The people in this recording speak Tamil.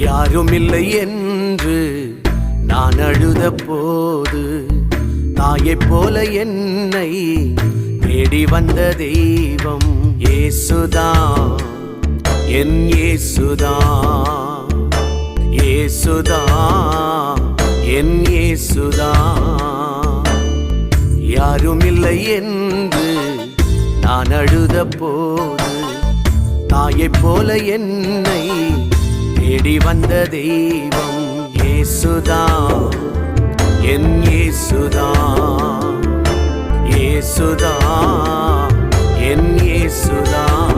யாருமில்லை என்று நான் அழுத போது தாயைப் போல என்னை தேடி வந்த தெய்வம் இயேசுதான், என் இயேசுதான், இயேசுதான், என் இயேசுதான். யாருமில்லை என்று நான் அழுத போது தாயைப் போல என்னை தேடி வந்த தெய்வம் இயேசுதான், என் இயேசுதான், இயேசுதான், என் இயேசுதான்.